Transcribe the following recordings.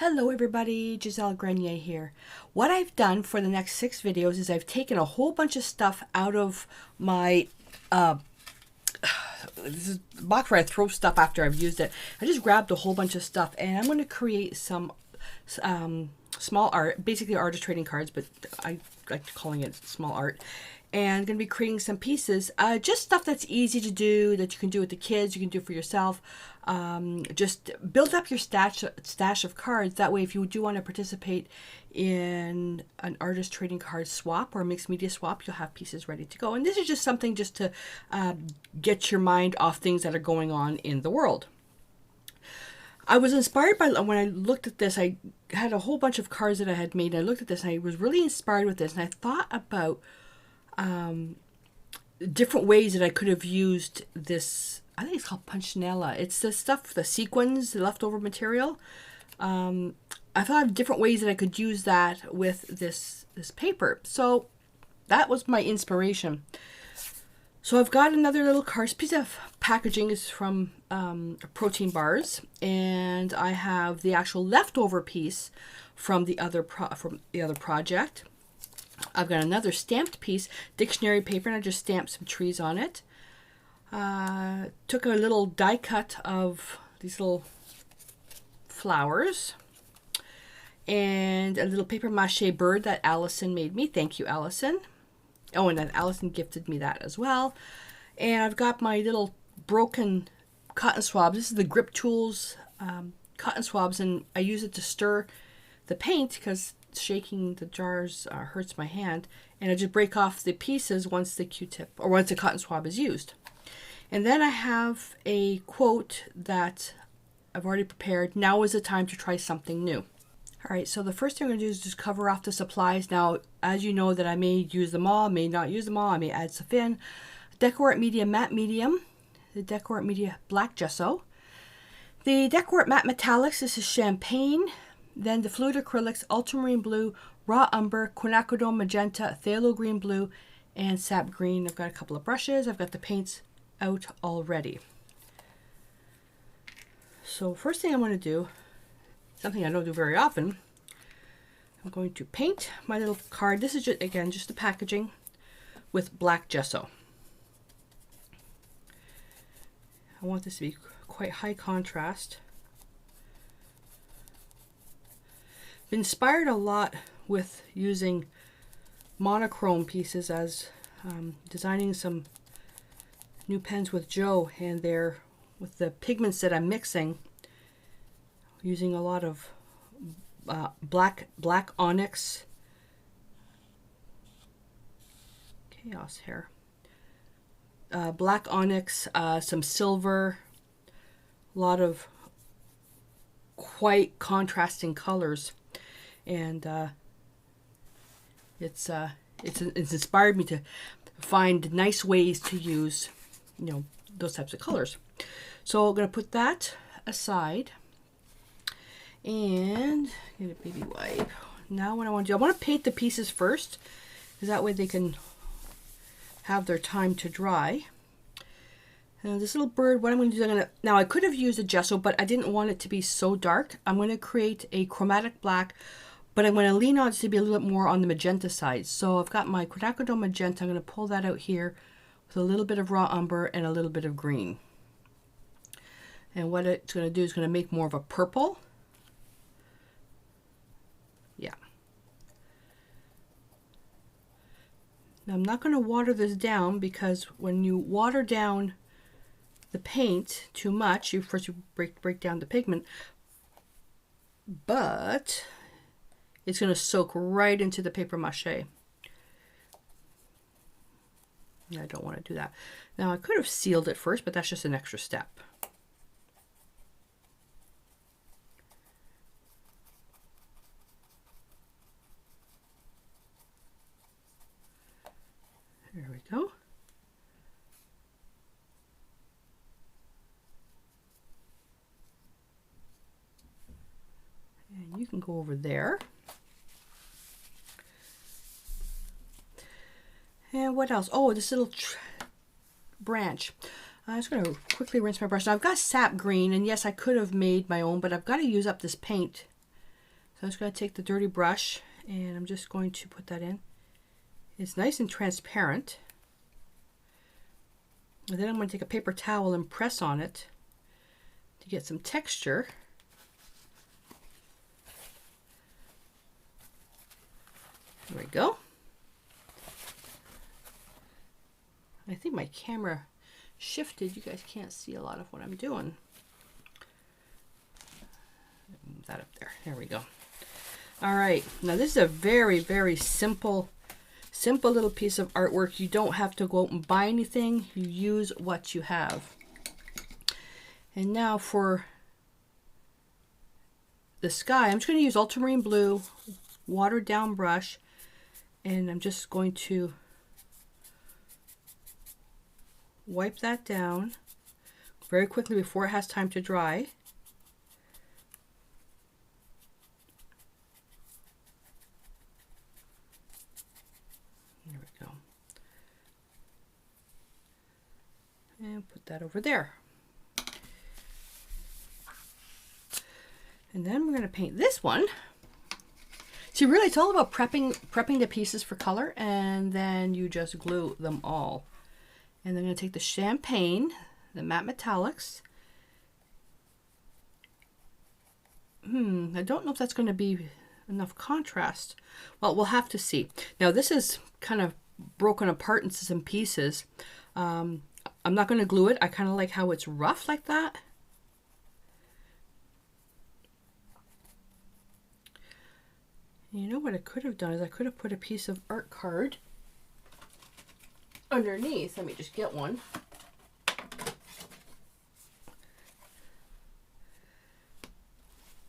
Hello everybody, Gisele Grenier here. What I've done for the next 6 videos is I've taken a whole bunch of stuff out of my this is the box where I throw stuff after I've used it. I just grabbed a whole bunch of stuff and I'm going to create some small art, basically artist trading cards, but I like calling it small art. And I'm going to be creating some pieces, just stuff that's easy to do, that you can do with the kids, you can do for yourself. Just build up your stash of cards. That way, if you do want to participate in an artist trading card swap or a mixed media swap, you'll have pieces ready to go. And this is just something just to get your mind off things that are going on in the world. I was inspired by, when I looked at this, I had a whole bunch of cards that I had made. And I looked at this and I was really inspired with this. And I thought about different ways that I could have used this. I think it's called punchinella. It's the stuff, the sequins, the leftover material. I thought of different ways that I could use that with this paper. So that was my inspiration. So I've got another little piece of packaging is from protein bars, and I have the actual leftover piece from the other project. I've got another stamped piece, dictionary paper, and I just stamped some trees on it. Took a little die cut of these little flowers and a little paper mache bird that Allison made me. Thank you, Allison. Oh, and then Allison gifted me that as well. And I've got my little broken cotton swabs. This is the Grip Tools cotton swabs, and I use it to stir the paint because shaking the jars hurts my hand, and I just break off the pieces once the Q-tip or once the cotton swab is used. And then I have a quote that I've already prepared. Now is the time to try something new. All right, so the first thing I'm going to do is just cover off the supplies. Now, as you know that I may use them all, may not use them all, I may add stuff in. Decor Media Matte Medium, the Decor Media Black Gesso, the Decor Matte Metallics, this is Champagne. Then the Fluid Acrylics, Ultramarine Blue, Raw Umber, Quinacridone Magenta, Phthalo Green Blue, and Sap Green. I've got a couple of brushes. I've got the paints out already. So first thing I'm going to do, something I don't do very often, I'm going to paint my little card. This is just, again, just the packaging with black gesso. I want this to be quite high contrast. Been inspired a lot with using monochrome pieces as designing some new pens with Joe, and they're with the pigments that I'm mixing, using a lot of black onyx, chaos hair, black onyx, some silver, a lot of quite contrasting colors. And it's inspired me to find nice ways to use, those types of colors. So I'm going to put that aside and get a baby wipe. Now what I want to do, I want to paint the pieces first, because that way they can have their time to dry. And this little bird, what I'm going to do, now I could have used a gesso, but I didn't want it to be so dark. I'm going to create a chromatic black, but I'm going to lean on it to be a little bit more on the magenta side. So I've got my Quinacridone Magenta. I'm going to pull that out here with a little bit of raw umber and a little bit of green. And what it's going to do is going to make more of a purple. Yeah. Now I'm not going to water this down, because when you water down the paint too much, you break down the pigment, but it's going to soak right into the paper mache. I don't want to do that. Now I could have sealed it first, but that's just an extra step. There we go. And you can go over there. And what else? Oh, this little branch. I'm just going to quickly rinse my brush. Now I've got sap green, and yes, I could have made my own, but I've got to use up this paint So I'm just going to take the dirty brush and I'm just going to put that in. It's nice and transparent. And then I'm going to take a paper towel and press on it to get some texture. There we go. I think my camera shifted. You guys can't see a lot of what I'm doing. Move that up there. There we go. All right. Now this is a very, very simple little piece of artwork. You don't have to go out and buy anything. You use what you have. And now for the sky, I'm just going to use ultramarine blue, watered down brush, and I'm just going to wipe that down very quickly before it has time to dry. There we go. And put that over there. And then we're going to paint this one. See, really, it's all about prepping the pieces for color, and then you just glue them all. And then I'm going to take the champagne, the matte metallics. I don't know if that's going to be enough contrast. Well, we'll have to see. Now, this is kind of broken apart into some pieces. I'm not going to glue it. I kind of like how it's rough like that. You know what I could have done is I could have put a piece of art card underneath. Let me just get one.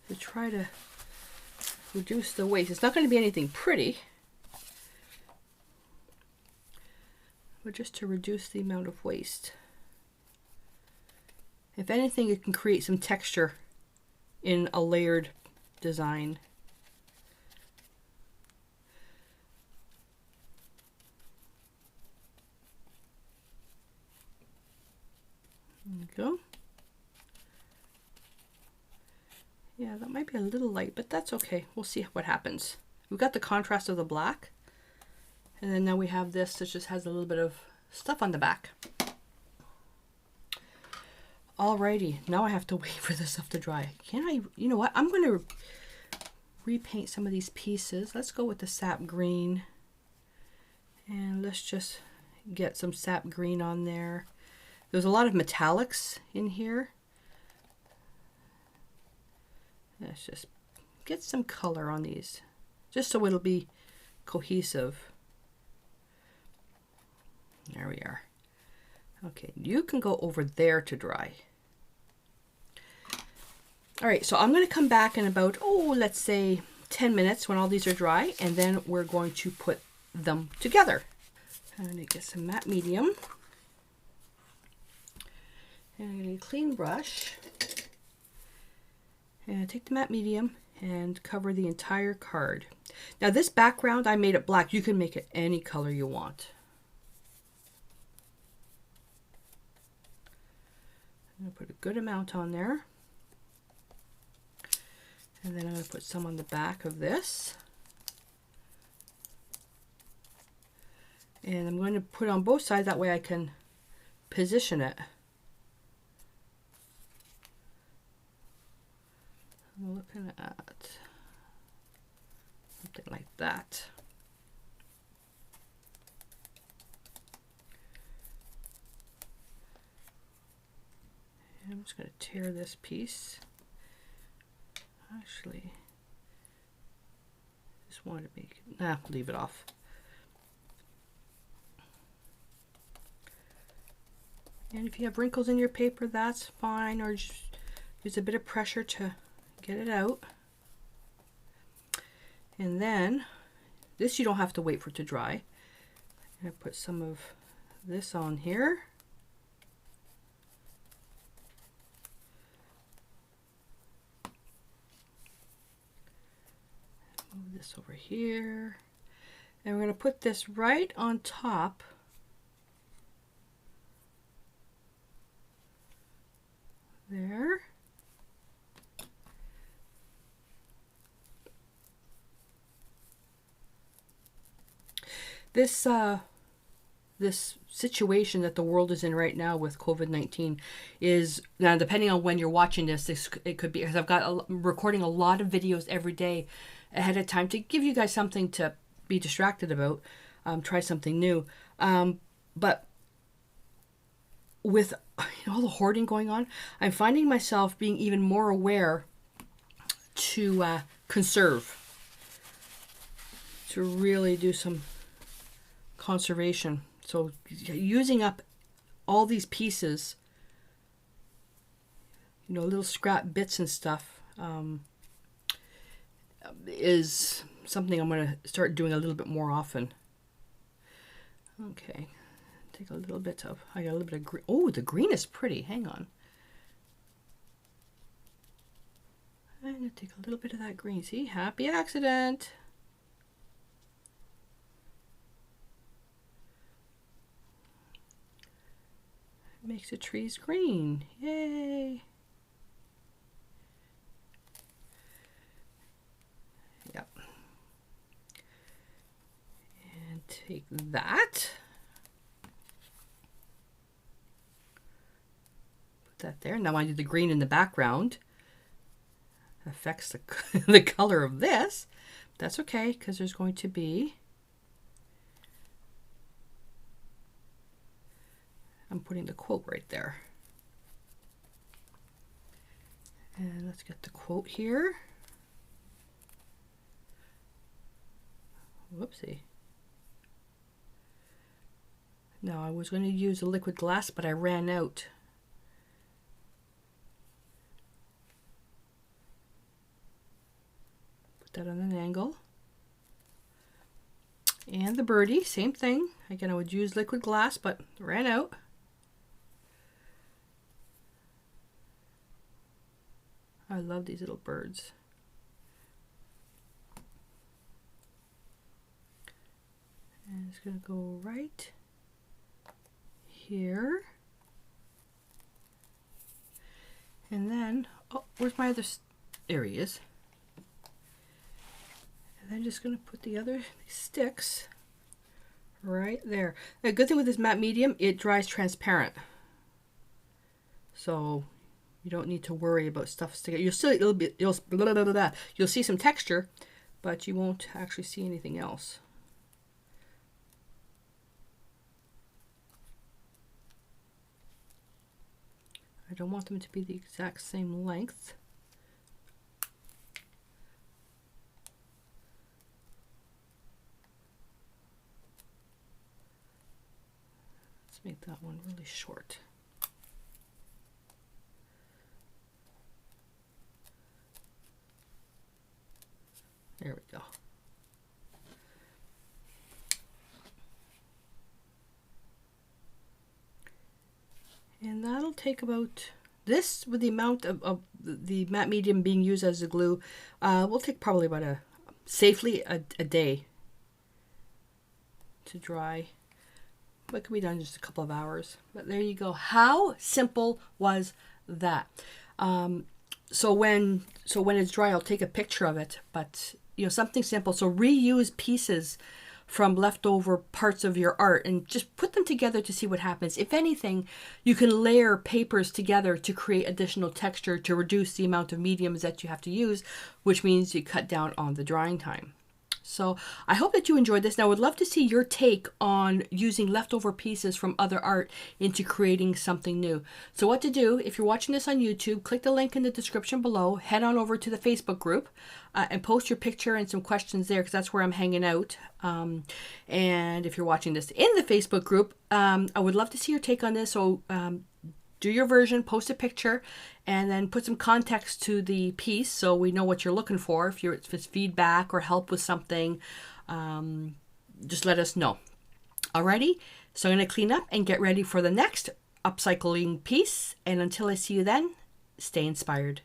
To try to reduce the waste. It's not going to be anything pretty, but just to reduce the amount of waste. If anything, it can create some texture in a layered design. There we go. Yeah, that might be a little light, but that's okay. We'll see what happens. We've got the contrast of the black, and then now we have this that just has a little bit of stuff on the back. Alrighty, now I have to wait for this stuff to dry. Can I, you know what? I'm going to repaint some of these pieces. Let's go with the sap green, and let's just get some sap green on there. There's a lot of metallics in here. Let's just get some color on these, just so it'll be cohesive. There we are. Okay, you can go over there to dry. All right, so I'm going to come back in about, let's say 10 minutes when all these are dry, and then we're going to put them together. I'm going to get some matte medium. And I'm going to get a clean brush. And I take the matte medium and cover the entire card. Now this background, I made it black. You can make it any color you want. I'm going to put a good amount on there. And then I'm going to put some on the back of this. And I'm going to put on both sides, that way I can position it. I'm looking at something like that. And I'm just going to tear this piece. Actually, just wanted to make it, leave it off. And if you have wrinkles in your paper, that's fine, or just use a bit of pressure to get it out. And then this, you don't have to wait for it to dry. I'm going to put some of this on here. Move this over here. And we're going to put this right on top there. this situation that the world is in right now with COVID-19 is, now depending on when you're watching this, it could be, because I'm recording a lot of videos every day ahead of time to give you guys something to be distracted about, try something new. But with all the hoarding going on, I'm finding myself being even more aware to conserve, to really do some conservation. So using up all these pieces, little scrap bits and stuff, is something I'm going to start doing a little bit more often. Okay, take a little bit of, I got a little bit of green. Oh, the green is pretty. Hang on. I'm going to take a little bit of that green. See, happy accident. Makes the trees green. Yay. Yep. And take that. Put that there. Now I do the green in the background. Affects the color of this. That's okay, because there's going to be, I'm putting the quote right there. And let's get the quote here. Whoopsie. Now I was going to use a liquid glass, but I ran out. Put that on an angle. And the birdie, same thing. Again, I would use liquid glass, but ran out. I love these little birds. And it's going to go right here. And then, oh, where's my other, there he is. And then just going to put the other sticks right there. The good thing with this matte medium, it dries transparent. So you don't need to worry about stuff sticking. You'll still, you'll see some texture, but you won't actually see anything else. I don't want them to be the exact same length. Let's make that one really short. There we go. And that'll take about, this with the amount of the matte medium being used as a glue, will take probably about safely a day to dry. But it can be done in just a couple of hours. But there you go. How simple was that? So when it's dry, I'll take a picture of it. But something simple. So reuse pieces from leftover parts of your art and just put them together to see what happens. If anything, you can layer papers together to create additional texture to reduce the amount of mediums that you have to use, which means you cut down on the drying time. So I hope that you enjoyed this. Now I would love to see your take on using leftover pieces from other art into creating something new. So what to do, if you're watching this on YouTube, click the link in the description below, head on over to the Facebook group and post your picture and some questions there, because that's where I'm hanging out. And if you're watching this in the Facebook group, I would love to see your take on this. So do your version, post a picture, and then put some context to the piece so we know what you're looking for. If it's feedback or help with something, just let us know. Alrighty, so I'm going to clean up and get ready for the next upcycling piece. And until I see you then, stay inspired.